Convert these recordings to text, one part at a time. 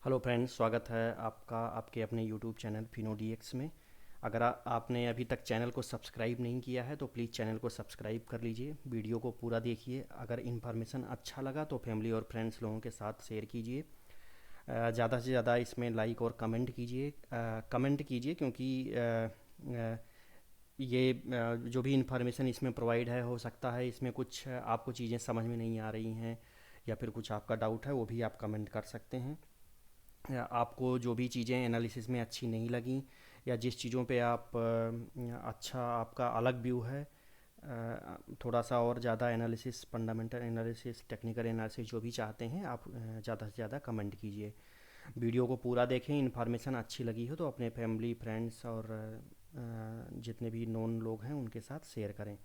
Hello friends, स्वागत है आपका आपके अपने यूट्यूब चैनल फिनो डीएक्स में। अगर आपने अभी तक चैनल को सब्सक्राइब नहीं किया है तो प्लीज़ चैनल को सब्सक्राइब कर लीजिए। वीडियो को पूरा देखिए। अगर इन्फॉर्मेशन अच्छा लगा तो फैमिली और फ्रेंड्स लोगों के साथ शेयर कीजिए। ज़्यादा से ज़्यादा इसमें लाइक और कमेंट कीजिए क्योंकि अ, ये जो भी इन्फॉर्मेशन इसमें प्रोवाइड है, हो सकता है इसमें कुछ आपको चीज़ें समझ में नहीं आ रही हैं या फिर कुछ आपका डाउट है, वो भी आप कमेंट कर सकते हैं। या आपको जो भी चीज़ें एनालिसिस में अच्छी नहीं लगी या जिस चीज़ों पे आप अच्छा आपका अलग व्यू है, थोड़ा सा और ज़्यादा analysis, fundamental analysis, technical analysis जो भी चाहते हैं आप ज़्यादा से ज़्यादा कमेंट कीजिए। वीडियो को पूरा देखें। इन्फॉर्मेशन अच्छी लगी हो तो अपने फैमिली फ्रेंड्स और जितने भी नोन लोग हैं उनके साथ शेयर करें।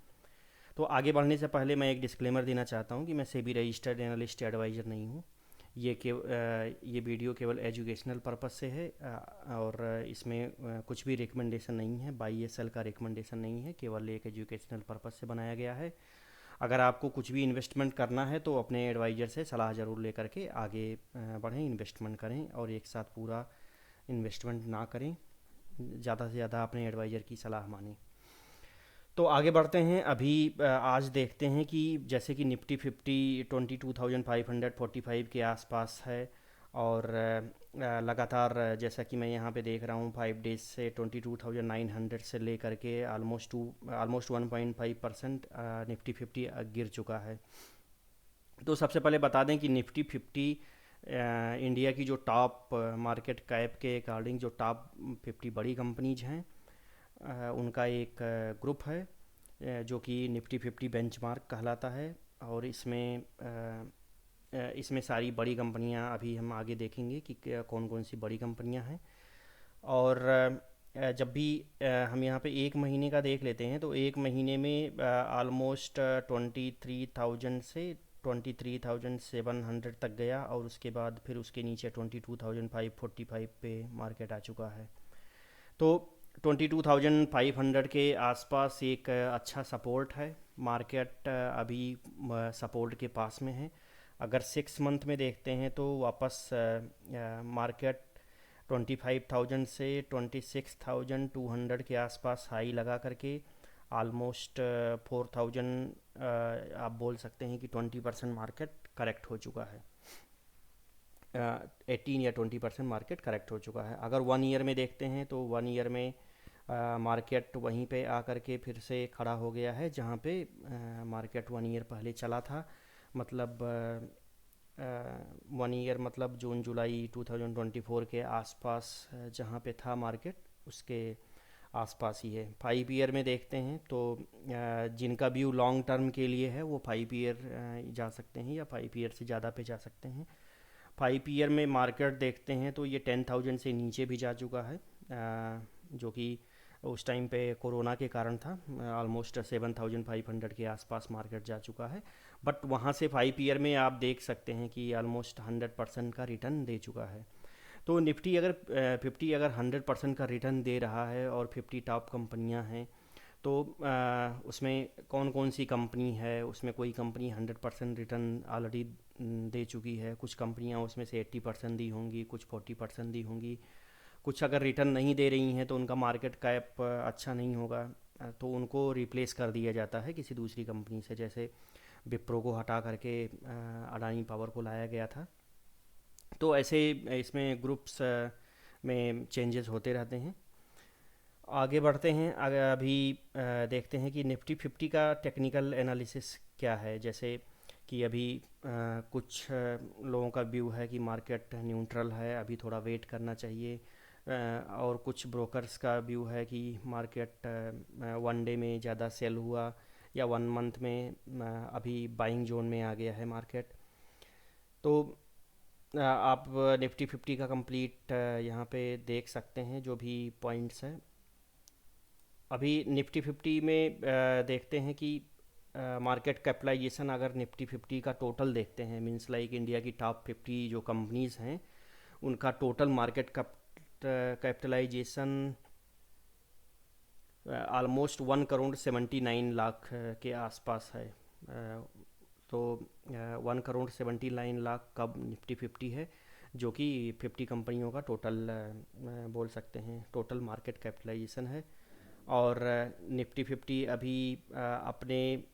तो आगे बढ़ने से पहले मैं एक डिस्क्लेमर देना चाहता हूँ कि मैं सेबी रजिस्टर्ड एनालिस्ट एडवाइज़र नहीं हूँ। ये वीडियो केवल एजुकेशनल पर्पस से है और इसमें कुछ भी रिकमेंडेशन नहीं है, बाई एस एल का रिकमेंडेशन नहीं है, केवल एक एजुकेशनल पर्पस से बनाया गया है। अगर आपको कुछ भी इन्वेस्टमेंट करना है तो अपने एडवाइज़र से सलाह ज़रूर लेकर के आगे बढ़ें, इन्वेस्टमेंट करें और एक साथ पूरा इन्वेस्टमेंट ना करें। ज़्यादा से ज़्यादा अपने एडवाइज़र की सलाह मानें। तो आगे बढ़ते हैं। अभी आज देखते हैं कि जैसे कि निफ्टी 22,545 के आसपास है और लगातार जैसा कि मैं यहाँ पे देख रहा हूँ 5 डेज से 22,900 से लेकर के ऑलमोस्ट 1.5% निफ्टी 50 गिर चुका है। तो सबसे पहले बता दें कि निफ्टी 50 इंडिया की जो टॉप मार्केट कैप के अकॉर्डिंग जो टॉप 50 बड़ी कंपनीज हैं उनका एक ग्रुप है जो कि निफ्टी 50 बेंचमार्क कहलाता है। और इसमें सारी बड़ी कंपनियां अभी हम आगे देखेंगे कि कौन कौन सी बड़ी कंपनियां हैं। और जब भी हम यहाँ पे एक महीने का देख लेते हैं तो एक महीने में ऑलमोस्ट 23,000 से 23,700 तक गया और उसके बाद फिर उसके नीचे 22,545 पे मार्केट आ चुका है। तो 22,500 के आसपास एक अच्छा सपोर्ट है। मार्केट अभी सपोर्ट के पास में है। अगर 6 मंथ में देखते हैं तो वापस मार्केट 25,000 से 26,200 के आसपास हाई लगा करके ऑलमोस्ट 4,000, आप बोल सकते हैं कि 20% मार्केट करेक्ट हो चुका है। 18 या 20% मार्केट करेक्ट हो चुका है। अगर 1 ईयर में देखते हैं तो 1 ईयर में मार्केट वहीं पे आकर के फिर से खड़ा हो गया है जहाँ पे मार्केट 1 ईयर पहले चला था। मतलब 1 ईयर मतलब जून जुलाई 2024 के आसपास जहाँ पे था मार्केट उसके आसपास ही है। 5 ईयर में देखते हैं तो जिनका व्यू लॉन्ग टर्म के लिए है वो 5 ईयर जा सकते हैं या 5 ईयर से ज़्यादा पे जा सकते हैं। 5 ईयर में मार्केट देखते हैं तो ये 10,000 से नीचे भी जा चुका है, जो कि उस टाइम पे कोरोना के कारण था। ऑलमोस्ट 7,500 के आसपास मार्केट जा चुका है। बट वहाँ से 5 ईयर में आप देख सकते हैं कि ऑलमोस्ट 100% का रिटर्न दे चुका है। तो निफ्टी अगर 50 अगर 100% का रिटर्न दे रहा है और 50 टॉप कंपनियां हैं तो उसमें कौन कौन सी कंपनी है, उसमें कोई कंपनी 100% रिटर्न ऑलरेडी दे चुकी है, कुछ कंपनियां उसमें से 80% दी होंगी, कुछ 40% दी होंगी, कुछ अगर रिटर्न नहीं दे रही हैं तो उनका मार्केट कैप अच्छा नहीं होगा। तो उनको रिप्लेस कर दिया जाता है किसी दूसरी कंपनी से। जैसे विप्रो को हटा करके अडानी पावर को लाया गया था। तो ऐसे इसमें ग्रुप्स में चेंजेस होते रहते हैं। आगे बढ़ते हैं। अभी देखते हैं कि निफ्टी 50 का टेक्निकल एनालिसिस क्या है। जैसे कि अभी लोगों का व्यू है कि मार्केट न्यूट्रल है, अभी थोड़ा वेट करना चाहिए। और कुछ ब्रोकर्स का व्यू है कि मार्केट 1 डे में ज़्यादा सेल हुआ या 1 मंथ में अभी बाइंग जोन में आ गया है मार्केट। तो आप निफ्टी 50 का कंप्लीट यहाँ पे देख सकते हैं जो भी पॉइंट्स हैं। अभी निफ्टी 50 में देखते हैं कि मार्केट कैपिटलाइजेशन अगर निफ्टी 50 का टोटल देखते हैं, मींस लाइक इंडिया की टॉप 50 जो कंपनीज हैं उनका टोटल मार्केट कैपिटलाइजेशन ऑलमोस्ट 1,79,00,000 के आसपास है। तो 1,79,00,000 कब निफ्टी 50 है, जो कि 50 कंपनियों का टोटल बोल सकते हैं टोटल मार्केट कैपिटलाइजेशन है। और निफ्टी 50 अभी अपने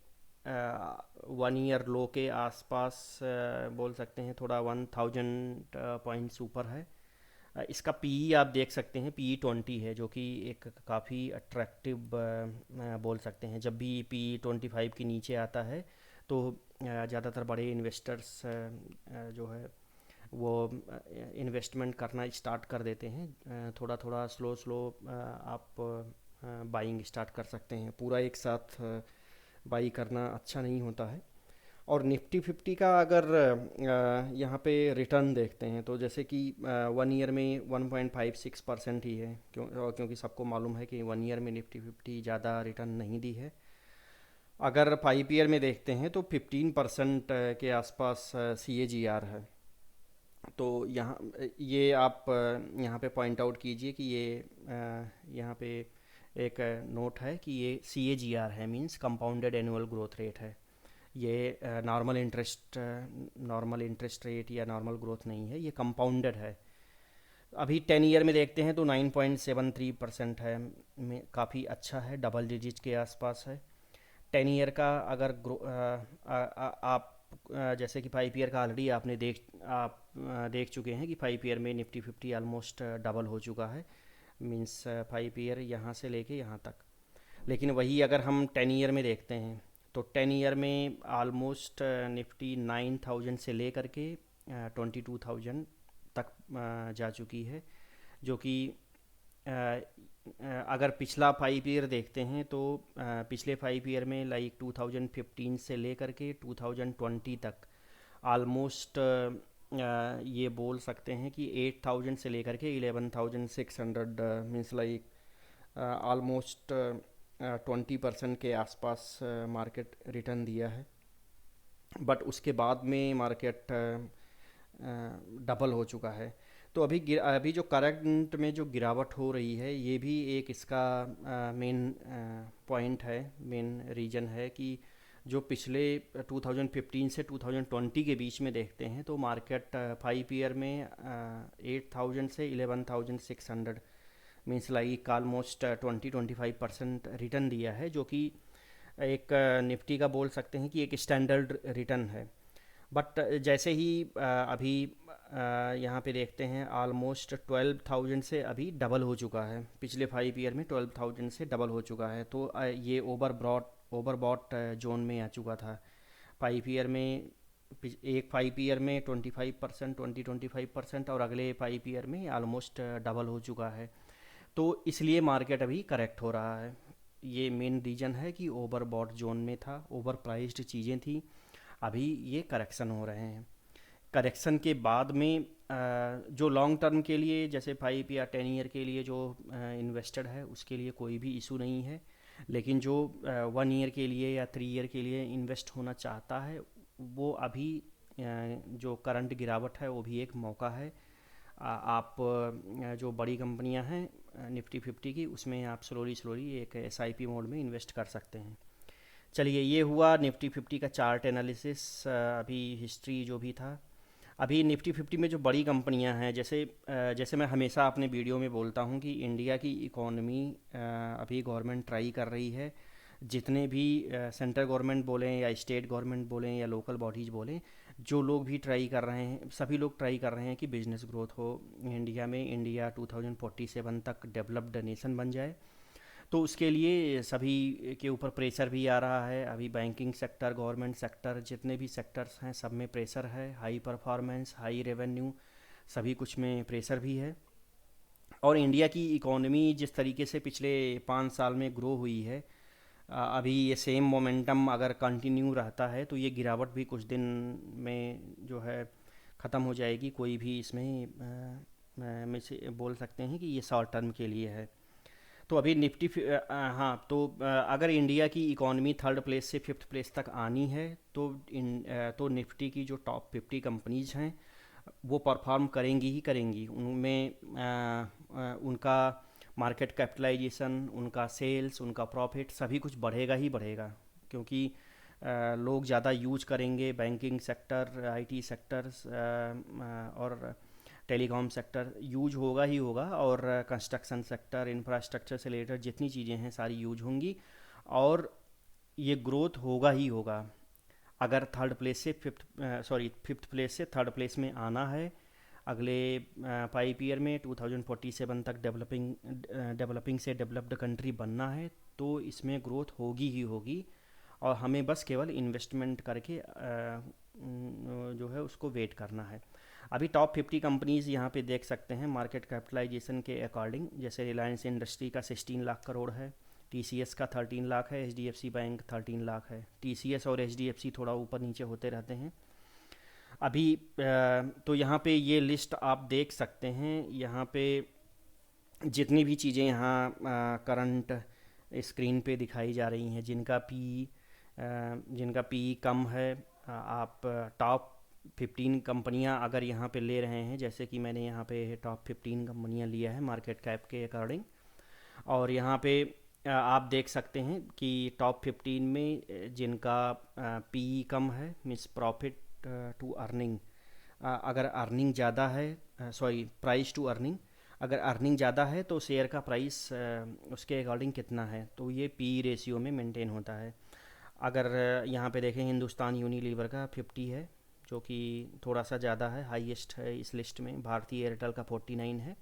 1 ईयर लो के आसपास बोल सकते हैं, थोड़ा 1000 पॉइंट्स ऊपर है। इसका पीई आप देख सकते हैं, पीई 20 है, जो कि एक काफ़ी अट्रैक्टिव बोल सकते हैं। जब भी पीई 25 के नीचे आता है तो ज़्यादातर बड़े इन्वेस्टर्स जो है वो इन्वेस्टमेंट करना स्टार्ट कर देते हैं। थोड़ा थोड़ा स्लो स्लो आप बाइंग स्टार्ट कर सकते हैं, पूरा एक साथ बाई करना अच्छा नहीं होता है। और निफ्टी 50 का अगर यहाँ पे रिटर्न देखते हैं तो जैसे कि 1 ईयर में 1.56% ही है, क्योंकि सबको मालूम है कि 1 ईयर में निफ्टी 50 ज़्यादा रिटर्न नहीं दी है। अगर 5 ईयर में देखते हैं तो 15% के आसपास CAGR है। तो यहाँ ये आप यहाँ पे पॉइंट आउट कीजिए कि ये यहाँ पे एक नोट है कि ये CAGR है, means compounded annual growth rate है। ये नॉर्मल इंटरेस्ट रेट या नॉर्मल ग्रोथ नहीं है, ये कंपाउंडेड है। अभी 10 ईयर में देखते हैं तो 9.73% है, में काफ़ी अच्छा है, डबल डिजिट के आसपास है। 10 ईयर का अगर आप जैसे कि 5 ईयर का ऑलरेडी आप देख चुके हैं कि 5 ईयर में निफ्टी 50 ऑलमोस्ट डबल हो चुका है, मींस 5 ईयर यहाँ से लेके यहाँ तक। लेकिन वही अगर हम 10 ईयर में देखते हैं तो 10 ईयर में ऑलमोस्ट निफ्टी 9000 से ले करके 22,000 तक जा चुकी है, जो कि अगर पिछला 5 ईयर देखते हैं तो पिछले 5 ईयर में लाइक 2015 से ले करके 2020 तक ऑलमोस्ट ये बोल सकते हैं कि 8000 से लेकर के 11,600, मीन्स लाइक ऑलमोस्ट 20% के आसपास मार्केट रिटर्न दिया है। बट उसके बाद में मार्केट डबल हो चुका है। तो अभी जो करंट में जो गिरावट हो रही है, ये भी एक इसका मेन पॉइंट है, मेन रीज़न है कि जो पिछले 2015 से 2020 के बीच में देखते हैं तो मार्केट 5 ईयर में 8000 से 11,600, मीन्स लाइक ऑलमोस्ट 20-25% रिटर्न दिया है, जो कि एक निफ्टी का बोल सकते हैं कि एक स्टैंडर्ड रिटर्न है। बट जैसे ही अभी यहाँ पे देखते हैं ऑलमोस्ट 12,000 से अभी डबल हो चुका है, पिछले 5 ईयर में 12,000 से डबल हो चुका है। तो ये ओवरबॉट जोन में आ चुका था 5 ईयर में। एक 5 ईयर में 25% और अगले 5 ईयर में ऑलमोस्ट डबल हो चुका है। तो इसलिए मार्केट अभी करेक्ट हो रहा है। ये मेन रीज़न है कि ओवरबॉट जोन में था, ओवर प्राइस्ड चीज़ें थी, अभी ये करेक्शन हो रहे हैं। करेक्शन के बाद में जो लॉन्ग टर्म के लिए जैसे 5 या 10 ईयर के लिए जो इन्वेस्टेड है उसके लिए कोई भी इशू नहीं है। लेकिन जो 1 ईयर के लिए या 3 ईयर के लिए इन्वेस्ट होना चाहता है, वो अभी जो करंट गिरावट है वो भी एक मौका है। आप जो बड़ी कंपनियां हैं निफ्टी 50 की, उसमें आप स्लोली स्लोली एक SIP मोड में इन्वेस्ट कर सकते हैं। चलिए, ये हुआ निफ्टी 50 का चार्ट एनालिसिस। अभी हिस्ट्री जो भी था, अभी निफ्टी 50 में जो बड़ी कंपनियां हैं, जैसे मैं हमेशा अपने वीडियो में बोलता हूं कि इंडिया की इकोनॉमी अभी गवर्नमेंट ट्राई कर रही है, जितने भी सेंट्रल गवर्नमेंट बोलें या स्टेट गवर्नमेंट बोलें या लोकल बॉडीज़ बोलें, जो लोग भी ट्राई कर रहे हैं, सभी लोग ट्राई कर रहे हैं कि बिजनेस ग्रोथ हो इंडिया में, इंडिया 2047 तक डेवलप्ड नेशन बन जाए। तो उसके लिए सभी के ऊपर प्रेशर भी आ रहा है। अभी बैंकिंग सेक्टर, गवर्नमेंट सेक्टर, जितने भी सेक्टर्स हैं सब में प्रेशर है, हाई परफॉर्मेंस, हाई रेवेन्यू, सभी कुछ में प्रेशर भी है। और इंडिया की इकोनॉमी जिस तरीके से पिछले 5 साल में ग्रो हुई है, अभी ये सेम मोमेंटम अगर कंटिन्यू रहता है तो ये गिरावट भी कुछ दिन में जो है ख़त्म हो जाएगी। कोई भी इसमें में से बोल सकते हैं कि ये शॉर्ट टर्म के लिए है। तो अभी हाँ, तो अगर इंडिया की इकॉनमी 3rd प्लेस से 5th प्लेस तक आनी है तो तो निफ्टी की जो टॉप 50 कंपनीज हैं वो परफॉर्म करेंगी ही करेंगी। उनमें उनका मार्केट कैपिटलाइजेशन, उनका सेल्स, उनका प्रॉफिट सभी कुछ बढ़ेगा ही बढ़ेगा, क्योंकि लोग ज़्यादा यूज करेंगे। बैंकिंग सेक्टर, IT सेक्टर्स और टेलीकॉम सेक्टर यूज होगा ही होगा, और कंस्ट्रक्शन सेक्टर, इंफ्रास्ट्रक्चर से रिलेटेड जितनी चीज़ें हैं सारी यूज होंगी, और ये ग्रोथ होगा ही होगा। अगर फिफ्थ प्लेस से थर्ड प्लेस में आना है अगले 5 ईयर में, 2047 तक डेवलपिंग से डेवलप्ड कंट्री बनना है, तो इसमें ग्रोथ होगी ही होगी, और हमें बस केवल इन्वेस्टमेंट करके जो है उसको वेट करना है। अभी टॉप 50 कंपनीज़ यहाँ पे देख सकते हैं मार्केट कैपिटलाइजेशन के अकॉर्डिंग। जैसे रिलायंस इंडस्ट्री का 16 लाख करोड़ है, टीसीएस का 13 लाख है, एचडीएफसी बैंक 13 लाख है। टीसीएस और एचडीएफसी थोड़ा ऊपर नीचे होते रहते हैं अभी। तो यहाँ पे ये लिस्ट आप देख सकते हैं। यहाँ पे जितनी भी चीज़ें यहाँ करंट स्क्रीन पे दिखाई जा रही हैं, जिनका पी कम है, आप टॉप 15 कंपनियां अगर यहाँ पे ले रहे हैं, जैसे कि मैंने यहाँ पे टॉप 15 कंपनियां लिया है मार्केट कैप के अकॉर्डिंग, और यहाँ पे आप देख सकते हैं कि टॉप 15 में जिनका पी कम है, मिस प्रॉफिट टू अर्निंग, अगर अर्निंग ज़्यादा है, सॉरी प्राइस टू अर्निंग, अगर अर्निंग ज़्यादा है तो शेयर का प्राइस उसके अकॉर्डिंग कितना है, तो ये पी रेशियो में मेंटेन होता है। अगर यहाँ पे देखें हिंदुस्तान यूनिलीवर का 50 है, जो कि थोड़ा सा ज़्यादा है, हाईएस्ट है इस लिस्ट में। भारतीय एयरटेल का 49 है।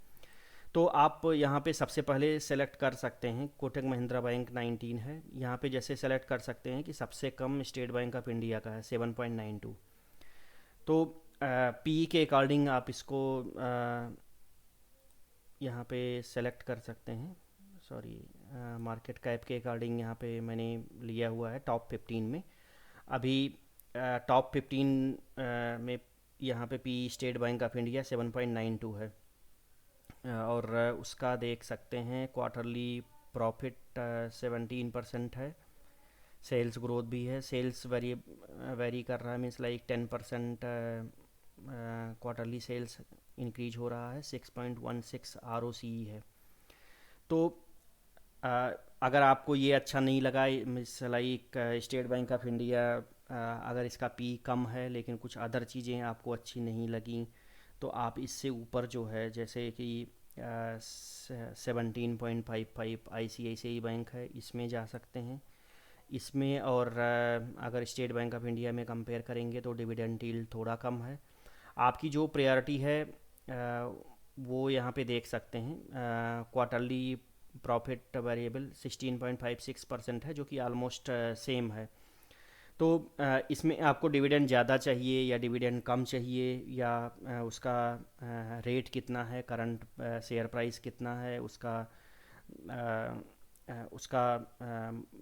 तो आप यहाँ पे सबसे पहले सेलेक्ट कर सकते हैं, कोटक महिंद्रा बैंक 19 है। यहाँ पे जैसे सेलेक्ट कर सकते हैं कि सबसे कम स्टेट बैंक ऑफ इंडिया का है 7.92। तो पी के अकॉर्डिंग आप इसको यहाँ पे सेलेक्ट कर सकते हैं। सॉरी, मार्केट कैप के अकॉर्डिंग यहाँ पे मैंने लिया हुआ है टॉप 15 में। अभी टॉप 15 में यहाँ पे P state bank of India 7.92 है, और उसका देख सकते हैं क्वार्टरली प्रॉफिट 17% है। सेल्स ग्रोथ भी है, सेल्स वेरी कर रहा है, means like 10% quarterly sales increase हो रहा है। 6.16 ROCE है। तो अगर आपको ये अच्छा नहीं लगा, means like state bank of India अगर इसका पी कम है लेकिन कुछ अदर चीज़ें आपको अच्छी नहीं लगी, तो आप इससे ऊपर जो है, जैसे कि 17.55 ICICI बैंक है, इसमें जा सकते हैं। इसमें और अगर स्टेट बैंक ऑफ इंडिया में कंपेयर करेंगे तो डिविडेंड यील्ड थोड़ा कम है। आपकी जो प्रायोरिटी है वो यहाँ पे देख सकते हैं। क्वार्टरली प्रॉफिट वेरिएबल 16.56% है, जो कि ऑलमोस्ट सेम है। तो इसमें आपको डिविडेंड ज़्यादा चाहिए या डिविडेंड कम चाहिए, या उसका रेट कितना है, करंट शेयर प्राइस कितना है, उसका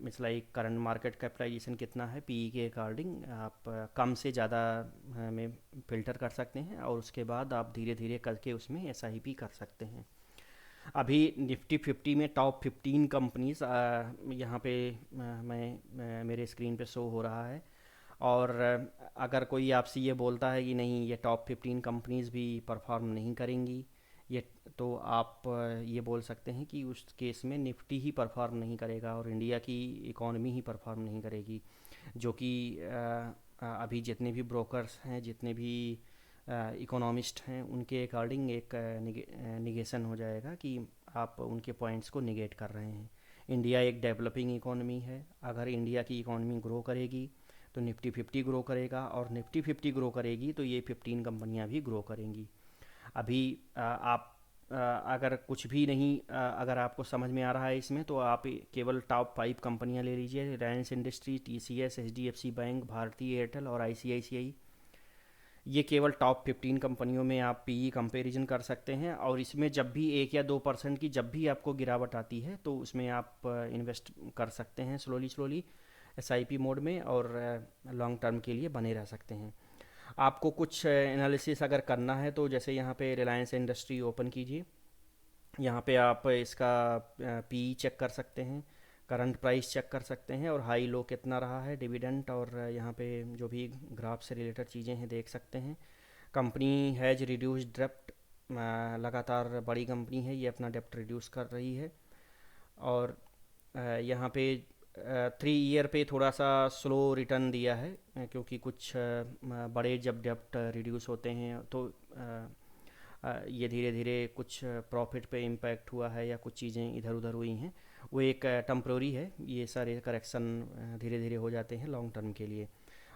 मिस लाइक करंट मार्केट कैपिटलाइजेशन कितना है, पी के अकॉर्डिंग आप कम से ज़्यादा में फ़िल्टर कर सकते हैं, और उसके बाद आप धीरे धीरे करके उसमें SIP कर सकते हैं। अभी निफ्टी 50 में टॉप 15 कंपनीज यहाँ पे मेरे स्क्रीन पे शो हो रहा है। और अगर कोई आपसे ये बोलता है कि नहीं, ये टॉप 15 कंपनीज भी परफॉर्म नहीं करेंगी, ये, तो आप ये बोल सकते हैं कि उस केस में निफ्टी ही परफॉर्म नहीं करेगा और इंडिया की इकॉनमी ही परफॉर्म नहीं करेगी, जो कि अभी जितने भी ब्रोकर्स हैं, जितने भी इकोनॉमिस्ट हैं, उनके अकॉर्डिंग एक निगेशन हो जाएगा कि आप उनके पॉइंट्स को निगेट कर रहे हैं। इंडिया एक डेवलपिंग इकोनॉमी है। अगर इंडिया की इकोनॉमी ग्रो करेगी तो निफ्टी 50 ग्रो करेगा, और निफ्टी 50 ग्रो करेगी तो ये 15 कंपनियां भी ग्रो करेंगी। अभी आप अगर कुछ भी नहीं, अगर आपको समझ में आ रहा है इसमें, तो आप केवल टॉप 5 कंपनियां ले लीजिए। Reliance industry, TCS, HDFC bank, भारतीय एयरटेल और ICICI। ये केवल टॉप 15 कंपनियों में आप PE कंपैरिजन कर सकते हैं, और इसमें जब भी 1 या 2% की जब भी आपको गिरावट आती है तो उसमें आप इन्वेस्ट कर सकते हैं स्लोली SIP मोड में, और लॉन्ग टर्म के लिए बने रह सकते हैं। आपको कुछ एनालिसिस अगर करना है तो जैसे यहाँ पे रिलायंस इंडस्ट्री ओपन कीजिए। यहाँ पे आप इसका PE चेक कर सकते हैं, करंट प्राइस चेक कर सकते हैं, और हाई लो कितना रहा है, डिविडेंट, और यहाँ पे जो भी ग्राफ से रिलेटेड चीज़ें हैं देख सकते हैं। कंपनी हैज रिड्यूस्ड डेप्ट, लगातार बड़ी कंपनी है, ये अपना डेप्ट रिड्यूस कर रही है। और यहाँ पे 3 ईयर पे थोड़ा सा स्लो रिटर्न दिया है, क्योंकि कुछ बड़े जब डेप्ट रिड्यूस होते हैं तो ये धीरे धीरे कुछ प्रॉफिट पे इम्पैक्ट हुआ है या कुछ चीज़ें इधर उधर हुई हैं, वो एक टेम्प्रोरी है। ये सारे करेक्शन धीरे धीरे हो जाते हैं लॉन्ग टर्म के लिए।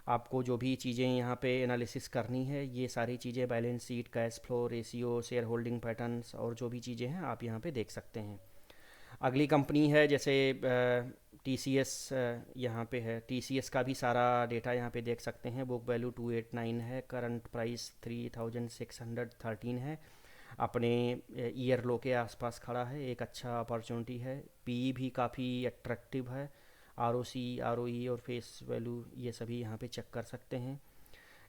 आपको जो भी चीज़ें यहाँ पे एनालिसिस करनी है, ये सारी चीज़ें balance sheet, cash flow, ratio, share holding patterns और जो भी चीज़ें हैं आप यहाँ पे देख सकते हैं। अगली कंपनी है जैसे टी सी एस, यहाँ पे है। टी सी एस का भी सारा डेटा यहाँ पे देख सकते हैं। बुक वैल्यू 289 है, करंट प्राइस 3613 है, अपने ईयर लो के आसपास खड़ा है, एक अच्छा अपॉर्चुनिटी है। पी भी काफ़ी अट्रैक्टिव है। आर ओ सी, आर ओ ई और फेस वैल्यू ये सभी यहाँ पे चेक कर सकते हैं।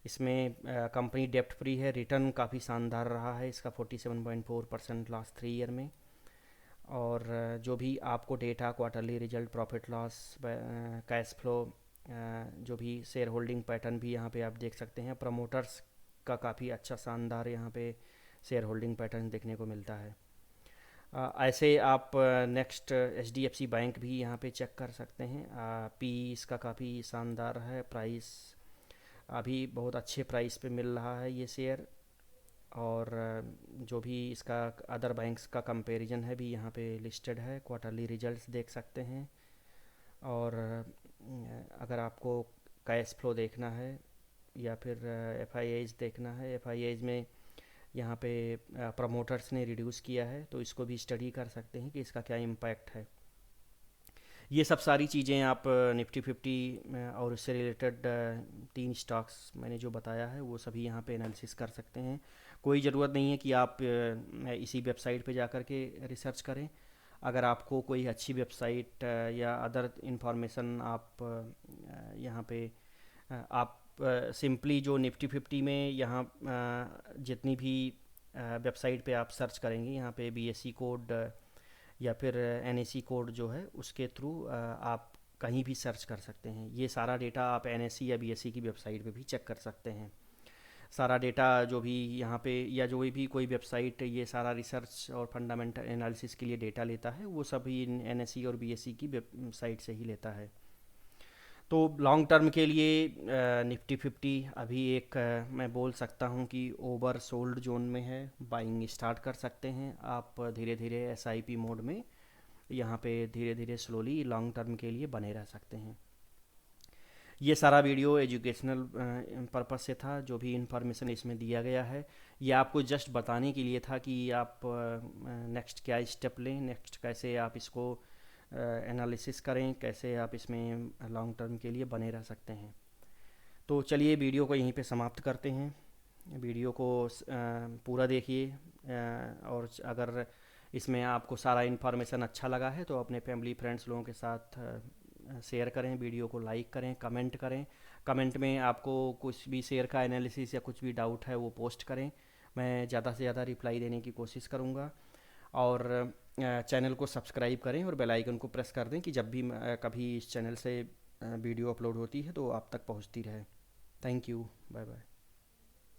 इसमें कंपनी डेप्ट फ्री है। रिटर्न काफ़ी शानदार रहा है इसका, 47.4% लास्ट 3 ईयर में। और जो भी आपको data, quarterly result, profit loss, cash flow, जो भी शेयर होल्डिंग पैटर्न भी यहाँ पे आप देख सकते हैं। प्रमोटर्स का काफ़ी अच्छा शानदार यहाँ पे शेयर होल्डिंग पैटर्न देखने को मिलता है। ऐसे आप next H D F C bank भी यहाँ पे चेक कर सकते हैं। पी इसका काफ़ी शानदार है। प्राइस अभी बहुत अच्छे प्राइस पे मिल रहा है ये शेयर। और जो भी इसका अदर बैंक्स का कंपैरिजन है भी यहाँ पे लिस्टेड है। क्वार्टरली रिजल्ट्स देख सकते हैं। और अगर आपको कैश फ्लो देखना है या फिर एफ आई आईज देखना है, एफ आई आईज में यहाँ पे प्रमोटर्स ने रिड्यूस किया है, तो इसको भी स्टडी कर सकते हैं कि इसका क्या इम्पैक्ट है। ये सब सारी चीज़ें आप निफ्टी 50 और उससे रिलेटेड 3 स्टॉक्स मैंने जो बताया है वो सभी यहाँ पे एनालिसिस कर सकते हैं। कोई ज़रूरत नहीं है कि आप इसी वेबसाइट पे जा कर के रिसर्च करें। अगर आपको कोई अच्छी वेबसाइट या अदर इंफॉर्मेशन आप यहाँ पे आप सिंपली जो निफ्टी 50 में यहाँ जितनी भी वेबसाइट पे आप सर्च करेंगे, यहाँ पे बी एस सी कोड या फिर एन ए सी कोड जो है उसके थ्रू आप कहीं भी सर्च कर सकते हैं। ये सारा डेटा आप एन एस सी या बी एस सी की वेबसाइट पे भी चेक कर सकते हैं। सारा डेटा जो भी यहाँ पे या जो भी कोई वेबसाइट ये सारा रिसर्च और फंडामेंटल एनालिसिस के लिए डेटा लेता है, वो सभी एन एस सी और बी एस सी की वेबसाइट से ही लेता है। तो लॉन्ग टर्म के लिए निफ्टी 50 अभी एक मैं बोल सकता हूँ कि ओवर सोल्ड जोन में है। बाइंग स्टार्ट कर सकते हैं आप धीरे धीरे एस आई पी मोड में। यहाँ पे धीरे धीरे स्लोली लॉन्ग टर्म के लिए बने रह सकते हैं। ये सारा वीडियो एजुकेशनल पर्पस से था। जो भी इंफॉर्मेशन इसमें दिया गया है ये आपको जस्ट बताने के लिए था कि आप नेक्स्ट क्या स्टेप लें, नेक्स्ट कैसे आप इसको एनालिसिस करें, कैसे आप इसमें लॉन्ग टर्म के लिए बने रह सकते हैं। तो चलिए वीडियो को यहीं पे समाप्त करते हैं। वीडियो को पूरा देखिए, और अगर इसमें आपको सारा इन्फॉर्मेशन अच्छा लगा है तो अपने फैमिली फ्रेंड्स लोगों के साथ शेयर करें, वीडियो को लाइक करें, कमेंट करें। कमेंट में आपको कुछ भी शेयर का एनालिसिस या कुछ भी डाउट है वो पोस्ट करें, मैं ज़्यादा से ज़्यादा रिप्लाई देने की कोशिश करूँगा। और चैनल को सब्सक्राइब करें और बेल आइकन को प्रेस कर दें कि जब भी कभी इस चैनल से वीडियो अपलोड होती है तो आप तक पहुंचती रहे। Thank you, bye bye.